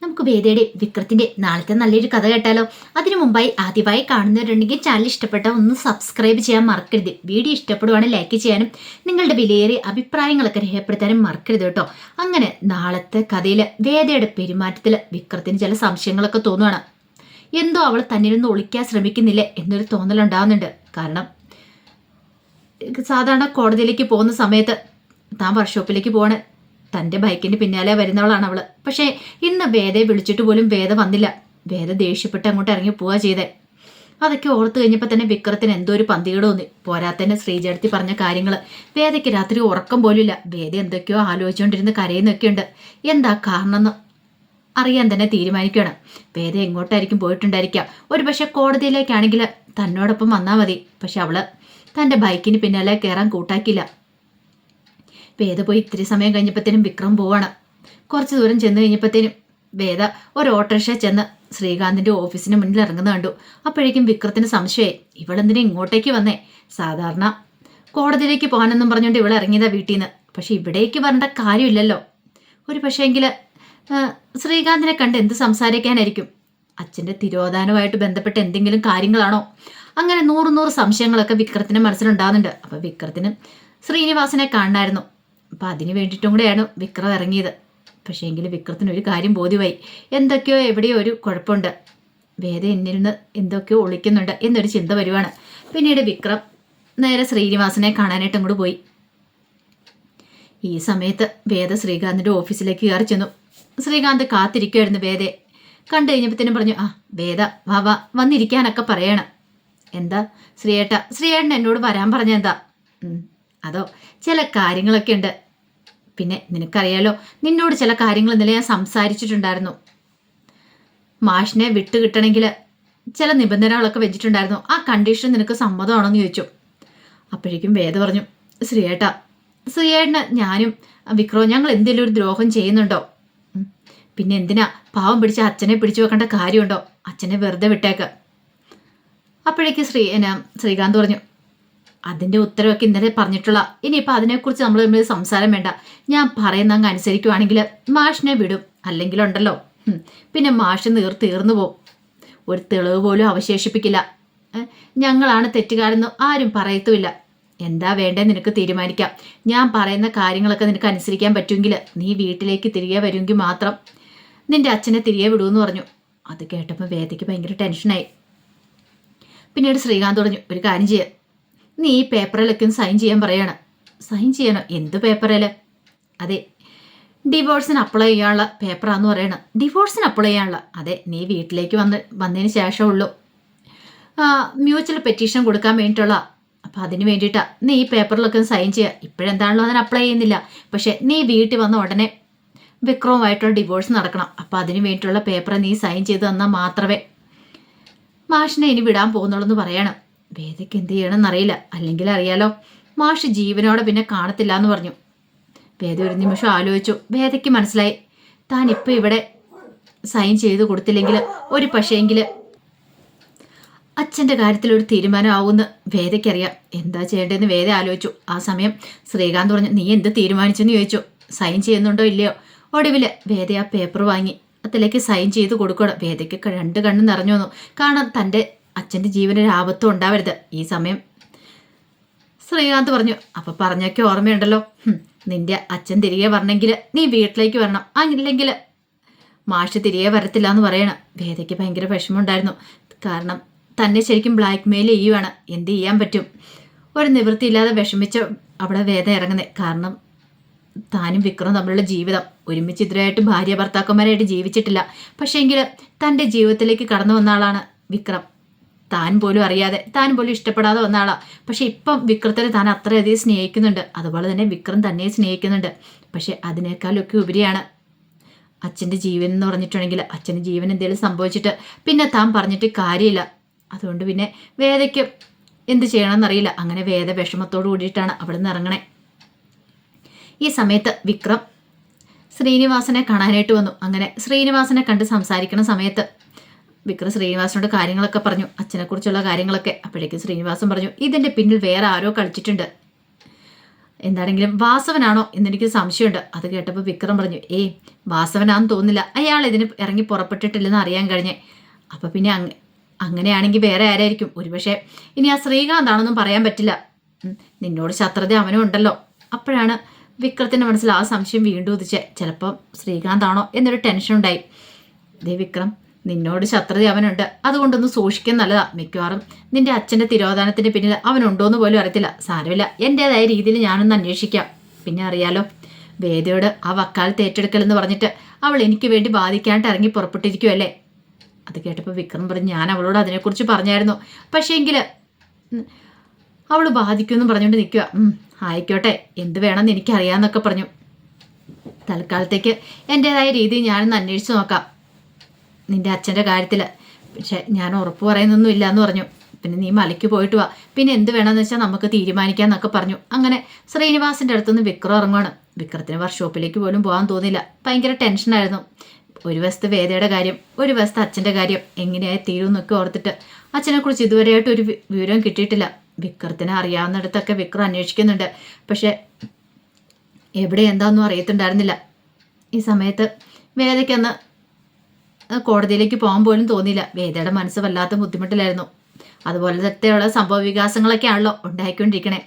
നമുക്ക് വേദയുടെ വിക്രത്തിന്റെ നാളത്തെ നല്ലൊരു കഥ കേട്ടാലോ? അതിനു മുമ്പായി ആദ്യമായി കാണുന്നവരുണ്ടെങ്കിൽ ചാനൽ ഇഷ്ടപ്പെട്ട ഒന്ന് സബ്സ്ക്രൈബ് ചെയ്യാൻ മറക്കരുത്. വീഡിയോ ഇഷ്ടപ്പെടുവാണെങ്കിൽ ലൈക്ക് ചെയ്യാനും നിങ്ങളുടെ വിലയേറിയ അഭിപ്രായങ്ങളൊക്കെ രേഖപ്പെടുത്താനും മറക്കരുത് കേട്ടോ. അങ്ങനെ നാളത്തെ കഥയില് വേദയുടെ പെരുമാറ്റത്തില് വിക്രത്തിന് ചില സംശയങ്ങളൊക്കെ തോന്നുവാണ്. എന്തോ അവൾ തന്നിൽ നിന്ന് ഒളിക്കാൻ ശ്രമിക്കുന്നില്ലേ എന്നൊരു തോന്നലുണ്ടാവുന്നുണ്ട്. കാരണം സാധാരണ കോടതിയിലേക്ക് പോകുന്ന സമയത്ത് താൻ വർക്ക്ഷോപ്പിലേക്ക് പോവാണ്, തൻ്റെ ബൈക്കിൻ്റെ പിന്നാലെ വരുന്നവളാണ് അവള്. പക്ഷേ ഇന്ന് വേദയെ വിളിച്ചിട്ട് പോലും വേദ വന്നില്ല. വേദ ദേഷ്യപ്പെട്ട് അങ്ങോട്ട് ഇറങ്ങി പോവുക ചെയ്തേ. അതൊക്കെ ഓർത്ത് കഴിഞ്ഞപ്പോൾ തന്നെ വിക്രത്തിന് എന്തോ ഒരു പന്തികേട് തോന്നി. പോരാത്തന്നെ ശ്രീജടുത്തി പറഞ്ഞ കാര്യങ്ങൾ വേദയ്ക്ക് രാത്രി ഉറക്കം പോലുമില്ല. വേദ എന്തൊക്കെയോ ആലോചിച്ചുകൊണ്ടിരുന്ന് കരയുന്നൊക്കെ ഉണ്ട്. എന്താ കാരണം എന്ന് അറിയാൻ തന്നെ തീരുമാനിക്കുകയാണ്. വേദ എങ്ങോട്ടായിരിക്കും പോയിട്ടുണ്ടായിരിക്കാം. ഒരു പക്ഷെ കോടതിയിലേക്കാണെങ്കിൽ തന്നോടൊപ്പം വന്നാൽ മതി. പക്ഷെ അവള് തൻ്റെ ബൈക്കിന് പിന്നാലെ കയറാൻ കൂട്ടാക്കില്ല. വേദ പോയി ഇത്തിരി സമയം കഴിഞ്ഞപ്പോഴത്തേനും വിക്രം പോവാണ്. കുറച്ച് ദൂരം ചെന്ന് കഴിഞ്ഞപ്പോഴത്തേനും വേദ ഒരു ഓട്ടോറിക്ഷ ചെന്ന് ശ്രീകാന്തിന്റെ ഓഫീസിന് മുന്നിൽ ഇറങ്ങുന്ന കണ്ടു. അപ്പോഴേക്കും വിക്രത്തിന് സംശയമായി, ഇവളെന്തിനാ ഇങ്ങോട്ടേക്ക് വന്നേ? സാധാരണ കോടതിയിലേക്ക് പോകാനെന്നും പറഞ്ഞുകൊണ്ട് ഇവൾ ഇറങ്ങിയതാ വീട്ടിൽ നിന്ന്. പക്ഷെ ഇവിടേക്ക് വരേണ്ട കാര്യമില്ലല്ലോ. ഒരു പക്ഷേങ്കിൽ ശ്രീകാന്തിനെ കണ്ട് എന്ത് സംസാരിക്കാനായിരിക്കും? അച്ഛൻ്റെ തിരോധാനവുമായിട്ട് ബന്ധപ്പെട്ട എന്തെങ്കിലും കാര്യങ്ങളാണോ? അങ്ങനെ നൂറ് സംശയങ്ങളൊക്കെ വിക്രത്തിന്റെ മനസ്സിലുണ്ടാകുന്നുണ്ട്. അപ്പൊ വിക്രത്തിന് ശ്രീനിവാസനെ കാണണമായിരുന്നു. അപ്പം അതിന് വേണ്ടിയിട്ടും കൂടെയാണ് വിക്രം ഇറങ്ങിയത്. പക്ഷേ എങ്കിലും വിക്രത്തിന് ഒരു കാര്യം ബോധ്യമായി, എന്തൊക്കെയോ എവിടെയോ ഒരു കുഴപ്പമുണ്ട്. വേദ എന്നിൽ നിന്ന് എന്തൊക്കെയോ ഒളിക്കുന്നുണ്ട് എന്നൊരു ചിന്ത വരുവാണ്. പിന്നീട് വിക്രം നേരെ ശ്രീനിവാസനെ കാണാനായിട്ട് അങ്ങോട്ട് പോയി. ഈ സമയത്ത് വേദ ശ്രീകാന്തിൻ്റെ ഓഫീസിലേക്ക് കയറി ചെന്നു. ശ്രീകാന്ത് കാത്തിരിക്കുമായിരുന്നു വേദയെ. കണ്ടു കഴിഞ്ഞപ്പോഴത്തേനും പറഞ്ഞു, ആ വേദ വാ വാ വന്നിരിക്കാനൊക്കെ പറയണം. എന്താ ശ്രീയേട്ടൻ എന്നോട് വരാൻ പറഞ്ഞെന്താ? അതോ ചില കാര്യങ്ങളൊക്കെ ഉണ്ട്. പിന്നെ നിനക്കറിയാലോ, നിന്നോട് ചില കാര്യങ്ങൾ ഇന്നലെ ഞാൻ സംസാരിച്ചിട്ടുണ്ടായിരുന്നു. മാഷിനെ വിട്ടു കിട്ടണമെങ്കിൽ ചില നിബന്ധനകളൊക്കെ വെച്ചിട്ടുണ്ടായിരുന്നു. ആ കണ്ടീഷൻ നിനക്ക് സമ്മതമാണോന്ന് ചോദിച്ചു. അപ്പോഴേക്കും വേദ പറഞ്ഞു, ശ്രീയേട്ടന് ഞാനും വിക്രവും ഞങ്ങൾ എന്തെങ്കിലും ഒരു ദ്രോഹം ചെയ്യുന്നുണ്ടോ? പിന്നെ എന്തിനാ പാവം പിടിച്ച അച്ഛനെ പിടിച്ചു വെക്കേണ്ട കാര്യമുണ്ടോ? അച്ഛനെ വെറുതെ വിട്ടേക്ക്. അപ്പോഴേക്ക് ശ്രീകാന്ത് പറഞ്ഞു, അതിൻ്റെ ഉത്തരവൊക്കെ ഇന്നലെ പറഞ്ഞിട്ടുള്ള, ഇനിയിപ്പോൾ അതിനെക്കുറിച്ച് നമ്മൾ തമ്മിൽ സംസാരം വേണ്ട. ഞാൻ പറയുന്ന അങ്ങ് അനുസരിക്കുവാണെങ്കിൽ മാഷിനെ വിടും. അല്ലെങ്കിലുണ്ടല്ലോ പിന്നെ മാഷ് തീർന്നു പോവും. ഒരു തെളിവ് പോലും അവശേഷിപ്പിക്കില്ല. ഞങ്ങളാണ് തെറ്റുകാരെന്ന് ആരും പറയത്തുമില്ല. എന്താ വേണ്ടേ നിനക്ക് തീരുമാനിക്കാം. ഞാൻ പറയുന്ന കാര്യങ്ങളൊക്കെ നിനക്ക് അനുസരിക്കാൻ പറ്റുമെങ്കിൽ നീ വീട്ടിലേക്ക് തിരികെ വരുമെങ്കിൽ മാത്രം നിന്റെ അച്ഛനെ തിരികെ വിടുമെന്ന് പറഞ്ഞു. അത് കേട്ടപ്പോൾ വേദയ്ക്ക് ഭയങ്കര ടെൻഷനായി. പിന്നീട് ശ്രീകാന്ത് പറഞ്ഞു, ഒരു കാര്യം ചെയ്യുക, നീ ഈ പേപ്പറിലൊക്കെ ഒന്ന് സൈൻ ചെയ്യാൻ പറയണം. സൈൻ ചെയ്യണോ? എന്ത് പേപ്പറിൽ? അതെ, ഡിവോഴ്സിന് അപ്ലൈ ചെയ്യാനുള്ള പേപ്പറാന്ന് പറയണം. ഡിവോഴ്സിന് അപ്ലൈ ചെയ്യാനുള്ള? അതെ, നീ വീട്ടിലേക്ക് വന്നതിന് ശേഷമുള്ളൂ. മ്യൂച്വൽ പെറ്റീഷൻ കൊടുക്കാൻ വേണ്ടിയിട്ടുള്ള. അപ്പം അതിന് വേണ്ടിയിട്ടാണ് നീ ഈ പേപ്പറിലൊക്കെ ഒന്ന് സൈൻ ചെയ്യുക. ഇപ്പോഴെന്താണല്ലോ അതിന് അപ്ലൈ ചെയ്യുന്നില്ല. പക്ഷേ നീ വീട്ടിൽ വന്ന ഉടനെ വിക്രവുമായിട്ടുള്ള ഡിവോഴ്സ് നടക്കണം. അപ്പം അതിന് വേണ്ടിയിട്ടുള്ള പേപ്പർ നീ സൈൻ ചെയ്ത് തന്നാൽ മാത്രമേ മാഷിനെ ഇനി വിടാൻ പോകുന്നുള്ളൂ പറയണം. വേദയ്ക്ക് എന്ത് ചെയ്യണമെന്നറിയില്ല. അല്ലെങ്കിൽ അറിയാലോ, മാഷ് ജീവനോടെ പിന്നെ കാണത്തില്ല എന്ന് പറഞ്ഞു. വേദ ഒരു നിമിഷം ആലോചിച്ചു. വേദയ്ക്ക് മനസ്സിലായി, താൻ ഇപ്പം ഇവിടെ സൈൻ ചെയ്ത് കൊടുത്തില്ലെങ്കിൽ ഒരു പക്ഷേങ്കിൽ അച്ഛൻ്റെ കാര്യത്തിലൊരു തീരുമാനമാവുമെന്ന് വേദയ്ക്കറിയാം. എന്താ ചെയ്യേണ്ടതെന്ന് വേദ ആലോചിച്ചു. ആ സമയം ശ്രീകാന്ത് പറഞ്ഞു, നീ എന്ത് തീരുമാനിച്ചെന്ന് ചോദിച്ചു. സൈൻ ചെയ്യുന്നുണ്ടോ ഇല്ലയോ? ഒടുവിൽ വേദ ആ പേപ്പർ വാങ്ങി അതിലേക്ക് സൈൻ ചെയ്ത് കൊടുക്കണം. വേദയ്ക്ക് രണ്ട് കണ്ണും നിറഞ്ഞു വന്നു. കാരണം തൻ്റെ അച്ഛൻ്റെ ജീവനൊരു ആപത്തും ഉണ്ടാവരുത്. ഈ സമയം ശ്രീകാന്ത് പറഞ്ഞു, അപ്പം പറഞ്ഞൊക്കെ ഓർമ്മയുണ്ടല്ലോ, നിന്റെ അച്ഛൻ തിരികെ വരണമെങ്കിൽ നീ വീട്ടിലേക്ക് വരണം, അല്ലെങ്കിൽ മാഷ് തിരികെ വരത്തില്ല എന്ന് പറയണം. വേദയ്ക്ക് ഭയങ്കര വിഷമമുണ്ടായിരുന്നു. കാരണം തന്നെ ശരിക്കും ബ്ലാക്ക് മെയിൽ ചെയ്യുവാണ്. എന്ത് ചെയ്യാൻ പറ്റും? ഒരു നിവൃത്തിയില്ലാതെ വിഷമിച്ച് അവിടെ വേദ ഇറങ്ങുന്നത്. കാരണം താനും വിക്രവും തമ്മിലുള്ള ജീവിതം ഒരുമിച്ച് ഇതുവരെയായിട്ട് ഭാര്യ ഭർത്താക്കന്മാരായിട്ട് ജീവിച്ചിട്ടില്ല. പക്ഷേങ്കിൽ തൻ്റെ ജീവിതത്തിലേക്ക് കടന്നു വന്ന ആളാണ് വിക്രം. താൻ പോലും അറിയാതെ, താൻ പോലും ഇഷ്ടപ്പെടാതെ വന്ന ആളാണ്. പക്ഷെ ഇപ്പം വിക്രത്തിനെ താൻ അത്രയധികം സ്നേഹിക്കുന്നുണ്ട്. അതുപോലെ തന്നെ വിക്രം തന്നെ സ്നേഹിക്കുന്നുണ്ട്. പക്ഷെ അതിനേക്കാളൊക്കെ ഉപരിയാണ് അച്ഛൻ്റെ ജീവൻ എന്ന് പറഞ്ഞിട്ടുണ്ടെങ്കിൽ അച്ഛൻ്റെ ജീവൻ എന്തെങ്കിലും സംഭവിച്ചിട്ട് പിന്നെ താൻ പറഞ്ഞിട്ട് കാര്യമില്ല. അതുകൊണ്ട് പിന്നെ വേദയ്ക്ക് എന്ത് ചെയ്യണമെന്നറിയില്ല. അങ്ങനെ വേദ വിഷമത്തോടു കൂടിയിട്ടാണ് അവിടെ നിന്ന് ഇറങ്ങണേ. ഈ സമയത്ത് വിക്രം ശ്രീനിവാസനെ കാണാനായിട്ട് വന്നു. അങ്ങനെ ശ്രീനിവാസനെ കണ്ട് സംസാരിക്കുന്ന സമയത്ത് വിക്രം ശ്രീനിവാസനോട് കാര്യങ്ങളൊക്കെ പറഞ്ഞു, അച്ഛനെക്കുറിച്ചുള്ള കാര്യങ്ങളൊക്കെ. അപ്പോഴേക്കും ശ്രീനിവാസൻ പറഞ്ഞു, ഇതിൻ്റെ പിന്നിൽ വേറെ ആരോ കളിച്ചിട്ടുണ്ട്. എന്താണെങ്കിലും വാസവനാണോ എന്നെനിക്ക് സംശയമുണ്ട്. അത് കേട്ടപ്പോൾ വിക്രം പറഞ്ഞു, ഏയ് വാസവനാന്ന് തോന്നില്ല, അയാൾ ഇതിന് ഇറങ്ങി പുറപ്പെട്ടിട്ടില്ലെന്ന് അറിയാൻ കഴിഞ്ഞേ. അപ്പം പിന്നെ അങ്ങനെയാണെങ്കിൽ വേറെ ആരായിരിക്കും? ഒരുപക്ഷെ ഇനി ആ ശ്രീകാന്താണെന്നും പറയാൻ പറ്റില്ല. നിന്നോട് ശത്രുത അവനും ഉണ്ടല്ലോ. അപ്പോഴാണ് വിക്രത്തിൻ്റെ മനസ്സിൽ ആ സംശയം വീണ്ടും ഉദിച്ചേ. ചിലപ്പം ശ്രീകാന്താണോ എന്നൊരു ടെൻഷൻ ഉണ്ടായി. ദേ വിക്രം, നിന്നോട് ശത്രുത അവനുണ്ട്, അതുകൊണ്ടൊന്ന് സൂക്ഷിക്കാൻ നല്ലതാ. മിക്കവാറും നിന്റെ അച്ഛൻ്റെ തിരോധാനത്തിന് പിന്നിൽ അവനുണ്ടോയെന്ന് പോലും അറിയത്തില്ല. സാരമില്ല, എൻ്റേതായ രീതിയിൽ ഞാനൊന്ന് അന്വേഷിക്കാം. പിന്നെ അറിയാലോ, വേദയോട് ആ വക്കാലത്ത് ഏറ്റെടുക്കലെന്ന് പറഞ്ഞിട്ട് അവൾ എനിക്ക് വേണ്ടി ബാധിക്കാണ്ട് ഇറങ്ങി പുറപ്പെട്ടിരിക്കുമല്ലേ. അത് കേട്ടപ്പോൾ വിക്രം പറഞ്ഞു, ഞാൻ അവളോട് അതിനെക്കുറിച്ച് പറഞ്ഞായിരുന്നു, പക്ഷേ എങ്കിൽ അവൾ ബാധിക്കുമെന്ന് പറഞ്ഞുകൊണ്ട് നിൽക്കുക. ആയിക്കോട്ടെ, എന്ത് വേണമെന്ന് എനിക്കറിയാമെന്നൊക്കെ പറഞ്ഞു. തൽക്കാലത്തേക്ക് എൻ്റേതായ രീതിയിൽ ഞാനൊന്ന് അന്വേഷിച്ച് നോക്കാം നിന്റെ അച്ഛൻ്റെ കാര്യത്തിൽ. പക്ഷെ ഞാൻ ഉറപ്പ് പറയുന്നൊന്നും ഇല്ല എന്ന് പറഞ്ഞു. പിന്നെ നീ മലയ്ക്ക് പോയിട്ട് വാ, പിന്നെ എന്ത് വേണമെന്ന് വെച്ചാൽ നമുക്ക് തീരുമാനിക്കാമെന്നൊക്കെ പറഞ്ഞു. അങ്ങനെ ശ്രീനിവാസിൻ്റെ അടുത്തുനിന്ന് വിക്രം ഇറങ്ങുവാണ്. വിക്രത്തിന് വർക്ക്ഷോപ്പിലേക്ക് പോലും പോകാൻ തോന്നില്ല. ഭയങ്കര ടെൻഷനായിരുന്നു. ഒരു വശത്ത് വേദയുടെ കാര്യം, ഒരു വശത്ത് അച്ഛൻ്റെ കാര്യം എങ്ങനെയായി തീരുമെന്നൊക്കെ ഓർത്തിട്ട് അച്ഛനെക്കുറിച്ച് ഇതുവരെയായിട്ട് ഒരു വിവരം കിട്ടിയിട്ടില്ല. വിക്രത്തിനെ അറിയാവുന്നിടത്തൊക്കെ വിക്രം അന്വേഷിക്കുന്നുണ്ട്. പക്ഷെ എവിടെ എന്താണെന്നും അറിയത്തുണ്ടായിരുന്നില്ല. ഈ സമയത്ത് വേദയ്ക്കന്ന് കോടതിയിലേക്ക് പോകാൻ പോലും തോന്നിയില്ല. വേദയുടെ മനസ്സ് വല്ലാത്ത ബുദ്ധിമുട്ടിലായിരുന്നു. അതുപോലത്തെയുള്ള സംഭവ വികാസങ്ങളൊക്കെയാണല്ലോ ഉണ്ടായിക്കൊണ്ടിരിക്കണേ.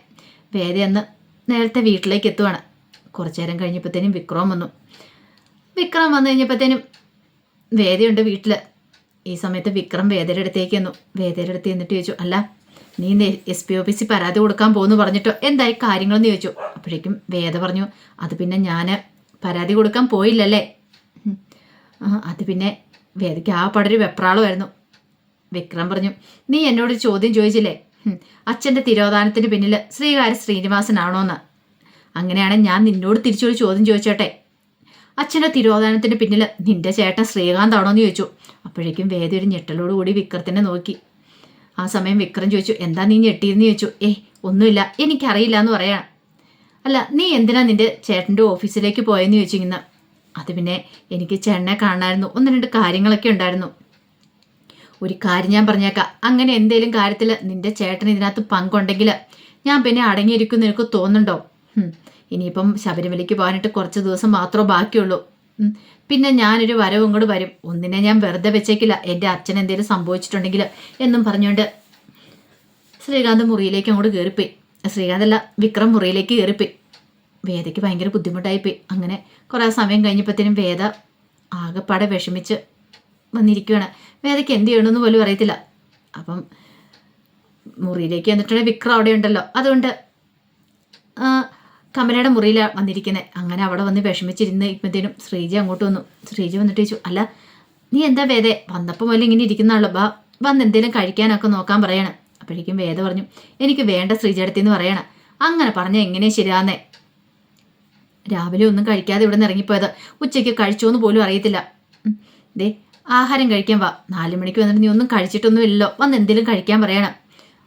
വേദ അന്ന് നേരത്തെ വീട്ടിലേക്ക് എത്തുവാണ്. കുറച്ചു നേരം കഴിഞ്ഞപ്പോഴത്തേനും വിക്രം വന്നു. വിക്രം വന്നു കഴിഞ്ഞപ്പോഴത്തേനും വേദയുണ്ട് വീട്ടിൽ. ഈ സമയത്ത് വിക്രം വേദയുടെ അടുത്തേക്ക് വന്നു. വേദയുടെ അടുത്ത് എന്നിട്ട് ചോദിച്ചു, അല്ല നീ SP ഓഫീസിൽ പരാതി കൊടുക്കാൻ പോകുന്നു പറഞ്ഞിട്ടോ, എന്തായി കാര്യങ്ങളെന്ന് ചോദിച്ചു. അപ്പോഴേക്കും വേദ പറഞ്ഞു, അത് പിന്നെ ഞാൻ പരാതി കൊടുക്കാൻ പോയില്ലല്ലേ. അത് പിന്നെ വേദയ്ക്ക് ആ പടൊരു വെപ്രാളമായിരുന്നു. വിക്രം പറഞ്ഞു, നീ എന്നോട് ചോദ്യം ചോദിച്ചില്ലേ, അച്ഛൻ്റെ തിരോധാനത്തിന് പിന്നിൽ ശ്രീനിവാസനാണോന്ന്. അങ്ങനെയാണെങ്കിൽ ഞാൻ നിന്നോട് തിരിച്ചൊരു ചോദ്യം ചോദിച്ചോട്ടെ, അച്ഛൻ്റെ തിരോധാനത്തിന് പിന്നിൽ നിന്റെ ചേട്ടൻ ശ്രീകാന്താണോ എന്ന് ചോദിച്ചു. അപ്പോഴേക്കും വേദ ഒരു ഞെട്ടലോടുകൂടി വിക്രത്തിനെ നോക്കി. ആ സമയം വിക്രം ചോദിച്ചു, എന്താ നീ ഞെട്ടിയെന്ന് ചോദിച്ചു. ഒന്നുമില്ല, എനിക്കറിയില്ല എന്ന് പറയാം. അല്ല, നീ എന്തിനാ നിന്റെ ചേട്ടൻ്റെ ഓഫീസിലേക്ക് പോയെന്ന് ചോദിച്ചു. ഇന്ന് അത് പിന്നെ എനിക്ക് ചേട്ടനെ കാണാമായിരുന്നു, 1-2 കാര്യങ്ങളൊക്കെ ഉണ്ടായിരുന്നു. ഒരു കാര്യം ഞാൻ പറഞ്ഞേക്കാം, അങ്ങനെ എന്തേലും കാര്യത്തിൽ നിന്റെ ചേട്ടൻ ഇതിനകത്ത് പങ്കുണ്ടെങ്കിൽ ഞാൻ പിന്നെ അടങ്ങിയിരിക്കും നിനക്ക് തോന്നുന്നുണ്ടോ? ഇനിയിപ്പം ശബരിമലയ്ക്ക് പോകാനായിട്ട് കുറച്ച് ദിവസം മാത്രമേ ബാക്കിയുള്ളൂ. പിന്നെ ഞാനൊരു വരവും കൂടെ വരും. ഒന്നിനെ ഞാൻ വെറുതെ വെച്ചേക്കില്ല, എൻ്റെ അച്ഛൻ എന്തെങ്കിലും സംഭവിച്ചിട്ടുണ്ടെങ്കിൽ എന്നും പറഞ്ഞുകൊണ്ട് ശ്രീകാന്ത് മുറിയിലേക്ക് അങ്ങോട്ട് കയറിപ്പോയി. ശ്രീകാന്തല്ല, വിക്രം മുറിയിലേക്ക് കയറിപ്പോയി. വേദയ്ക്ക് ഭയങ്കര ബുദ്ധിമുട്ടായിപ്പോയി. അങ്ങനെ കുറേ സമയം കഴിഞ്ഞപ്പോഴത്തേനും വേദ ആകെപ്പാടെ വിഷമിച്ച് വന്നിരിക്കുകയാണ്. വേദയ്ക്ക് എന്ത് ചെയ്യണമെന്ന് പോലും അറിയത്തില്ല. അപ്പം മുറിയിലേക്ക് വന്നിട്ടുണ്ടെങ്കിൽ വിക്രം അവിടെ ഉണ്ടല്ലോ, അതുകൊണ്ട് കമലയുടെ മുറിയിലാണ് വന്നിരിക്കുന്നത്. അങ്ങനെ അവിടെ വന്ന് വിഷമിച്ചിരുന്ന് ഇപ്പോഴത്തേനും ശ്രീജ അങ്ങോട്ട് വന്നു. ശ്രീജ വന്നിട്ട് ചോദിച്ചു, അല്ല നീ എന്താ വേദ വന്നപ്പോൾ മുതൽ ഇങ്ങനെ ഇരിക്കുന്നാണല്ലോ, വന്ന് എന്തെങ്കിലും കഴിക്കാനൊക്കെ നോക്കാൻ പറയണം. അപ്പോഴേക്കും വേദ പറഞ്ഞു, എനിക്ക് വേണ്ട ശ്രീജടത്തിന്ന് പറയണം. അങ്ങനെ പറഞ്ഞാൽ എങ്ങനെയാണ് ശരിയാന്നേ. രാവിലെ ഒന്നും കഴിക്കാതെ ഇവിടെ നിന്ന് ഇറങ്ങിപ്പോയത്, ഉച്ചയ്ക്ക് കഴിച്ചോന്ന് പോലും അറിയത്തില്ല. ദേ ആഹാരം കഴിക്കാൻ വാ, 4 മണിക്ക് വന്നിട്ട് നീ ഒന്നും കഴിച്ചിട്ടൊന്നും ഇല്ലല്ലോ, വന്ന് എന്തെങ്കിലും കഴിക്കാൻ പറയണം.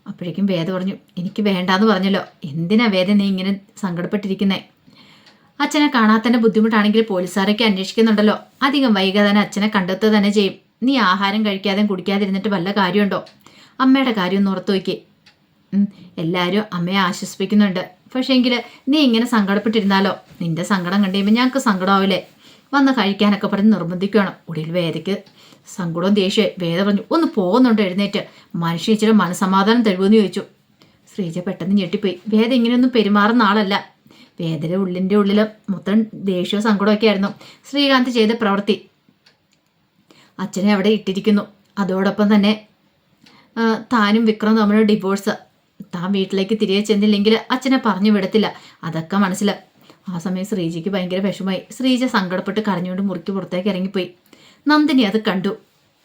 അപ്പോഴേക്കും വേദ പറഞ്ഞു, എനിക്ക് വേണ്ടാന്ന് പറഞ്ഞല്ലോ, എന്തിനാ വേദ നീ ഇങ്ങനെ സങ്കടപ്പെട്ടിരിക്കുന്നേ? അച്ഛനെ കാണാത്തന്നെ ബുദ്ധിമുട്ടാണെങ്കിൽ പോലീസുകാരൊക്കെ അന്വേഷിക്കുന്നുണ്ടല്ലോ, അധികം വൈകാതെ തന്നെ അച്ഛനെ കണ്ടെത്തുക തന്നെ ചെയ്യും. നീ ആഹാരം കഴിക്കാതെയും കുടിക്കാതിരുന്നിട്ട് വല്ല കാര്യമുണ്ടോ? അമ്മയുടെ കാര്യം ഒന്ന് ഓർത്ത് വയ്ക്കേ. എല്ലാവരും അമ്മയെ ആശ്വസിപ്പിക്കുന്നുണ്ട്, പക്ഷേ എങ്കിൽ നീ ഇങ്ങനെ സങ്കടപ്പെട്ടിരുന്നാലോ, നിന്റെ സങ്കടം കണ്ടുകഴിയുമ്പോൾ ഞങ്ങൾക്ക് സങ്കടമാവില്ലേ? വന്ന് കഴിക്കാനൊക്കെ പറഞ്ഞ് നിർബന്ധിക്കുകയാണ്. ഒടുവിൽ വേദയ്ക്ക് സങ്കടവും ദേഷ്യമായി. വേദ പറഞ്ഞു, ഒന്ന് പോകുന്നുണ്ടോ എഴുന്നേറ്റ്, മനുഷ്യ ഇച്ചിരി മനസമാധാനം തരുമെന്ന് ചോദിച്ചു. ശ്രീജ പെട്ടെന്ന് ഞെട്ടിപ്പോയി. വേദ ഇങ്ങനെയൊന്നും പെരുമാറുന്ന ആളല്ല. വേദയുടെ ഉള്ളിൽ മൊത്തം ദേഷ്യവും സങ്കടമൊക്കെ ആയിരുന്നു. ശ്രീകാന്ത് ചെയ്ത പ്രവൃത്തി അച്ഛനെ അവിടെ ഇട്ടിരിക്കുന്നു. അതോടൊപ്പം തന്നെ താനും വിക്രം തമ്മിലുള്ള ഡിവോഴ്സ്, താൻ വീട്ടിലേക്ക് തിരികെ ചെന്നില്ലെങ്കിൽ അച്ഛനെ പറഞ്ഞു വിടത്തില്ല, അതൊക്കെ മനസ്സിലായി. ആ സമയം ശ്രീജയ്ക്ക് ഭയങ്കര വിഷമമായി. ശ്രീജ സങ്കടപ്പെട്ട് കരഞ്ഞുകൊണ്ട് മുറിക്ക് പുറത്തേക്ക് ഇറങ്ങിപ്പോയി. നന്ദിനി അത് കണ്ടു.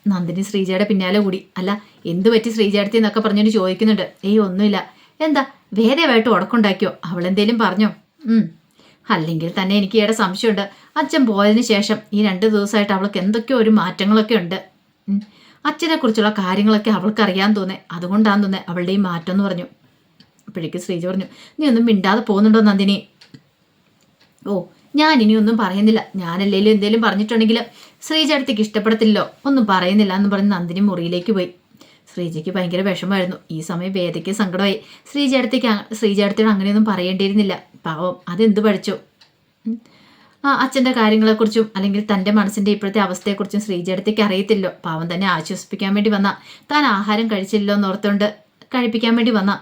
നന്ദിനി ശ്രീജയുടെ പിന്നാലെ കൂടി. അല്ല എന്തു പറ്റി ശ്രീജയടുത്തി എന്നൊക്കെ പറഞ്ഞുകൊണ്ട് ചോദിക്കുന്നുണ്ട്. ഒന്നുമില്ല. എന്താ വേദമായിട്ട് ഉടക്കുണ്ടാക്കിയോ? അവളെന്തേലും പറഞ്ഞോ? അല്ലെങ്കിൽ തന്നെ എനിക്ക് ഈയിടെ സംശയമുണ്ട്, അച്ഛൻ പോയതിന് ശേഷം ഈ 2 ദിവസമായിട്ട് അവൾക്ക് എന്തൊക്കെയോ ഒരു മാറ്റങ്ങളൊക്കെ ഉണ്ട്. അച്ഛനെ കുറിച്ചുള്ള കാര്യങ്ങളൊക്കെ അവൾക്ക് അറിയാൻ തോന്നേ, അതുകൊണ്ടാന്ന് തോന്നേ അവളുടെ ഈ മാറ്റം എന്ന് പറഞ്ഞു. അപ്പോഴേക്ക് ശ്രീജ പറഞ്ഞു, നീ ഒന്നും മിണ്ടാതെ പോകുന്നുണ്ടോ നന്ദിനി? ഞാൻ ഇനിയൊന്നും പറയുന്നില്ല, ഞാനല്ലേലും എന്തേലും പറഞ്ഞിട്ടുണ്ടെങ്കിൽ ശ്രീജ അടുത്തേക്ക് ഇഷ്ടപ്പെടത്തില്ലോ, ഒന്നും പറയുന്നില്ല എന്ന് പറഞ്ഞ് നന്ദിനി മുറിയിലേക്ക് പോയി. ശ്രീജയ്ക്ക് ഭയങ്കര വിഷമമായിരുന്നു. ഈ സമയം വേദയ്ക്ക് സങ്കടമായി. ശ്രീജേടത്തിയോട് അങ്ങനെയൊന്നും പറയേണ്ടിയിരുന്നില്ല. പാവം അതെന്ത് പഠിച്ചു. അച്ഛൻ്റെ കാര്യങ്ങളെക്കുറിച്ചും അല്ലെങ്കിൽ തൻ്റെ മനസ്സിൻ്റെ ഇപ്പോഴത്തെ അവസ്ഥയെക്കുറിച്ചും ശ്രീജേടത്തിക്ക് അറിയത്തില്ലോ. പാവം തന്നെ ആശ്വസിപ്പിക്കാൻ വേണ്ടി വന്ന, താൻ ആഹാരം കഴിച്ചില്ലോ എന്നോർത്തുകൊണ്ട് കഴിപ്പിക്കാൻ വേണ്ടി വന്ന.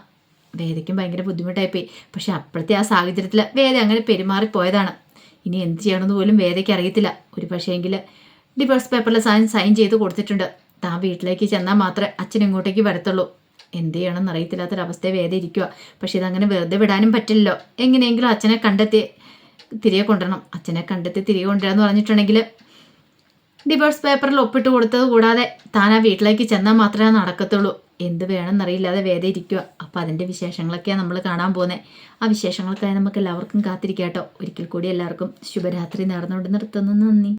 വേദയ്ക്കും ഭയങ്കര ബുദ്ധിമുട്ടായിപ്പോയി. പക്ഷെ അപ്പോഴത്തെ ആ സാഹചര്യത്തിൽ വേദ അങ്ങനെ പെരുമാറിപ്പോയതാണ്. ഇനി എന്ത് ചെയ്യണമെന്ന് പോലും വേദയ്ക്ക് അറിയത്തില്ല. ഒരു പക്ഷേങ്കിൽ ഡിവോഴ്സ് പേപ്പറിൽ സൈൻ ചെയ്ത് കൊടുത്തിട്ടുണ്ട്. താൻ വീട്ടിലേക്ക് ചെന്നാൽ മാത്രമേ അച്ഛൻ ഇങ്ങോട്ടേക്ക് വരത്തുള്ളൂ. എന്ത് ചെയ്യണമെന്ന് അറിയത്തില്ലാത്തൊരവസ്ഥയെ വേദ ഇരിക്കുക. പക്ഷെ ഇതങ്ങനെ വെറുതെ വിടാനും പറ്റില്ലല്ലോ. എങ്ങനെയെങ്കിലും അച്ഛനെ കണ്ടെത്തി തിരികെ കൊണ്ടുവരണം. അച്ഛനെ കണ്ടെത്തി തിരികെ കൊണ്ടുവരാന്ന് പറഞ്ഞിട്ടുണ്ടെങ്കിൽ ഡിവോഴ്സ് പേപ്പറിൽ ഒപ്പിട്ട് കൊടുത്തത് കൂടാതെ താൻ ആ വീട്ടിലേക്ക് ചെന്നാൽ മാത്രമേ നടക്കത്തുള്ളൂ. എന്ത് വേണമെന്നറിയില്ലാതെ വേദ ഇരിക്കുക. അപ്പം അതിൻ്റെ വിശേഷങ്ങളൊക്കെയാണ് നമ്മൾ കാണാൻ പോകുന്നത്. ആ വിശേഷങ്ങൾക്കായി നമുക്ക് എല്ലാവർക്കും കാത്തിരിക്കാം കേട്ടോ. ഒരിക്കൽ കൂടി എല്ലാവർക്കും ശുഭരാത്രി നേർന്നുകൊണ്ട് നിർത്തുന്നു. നന്ദി.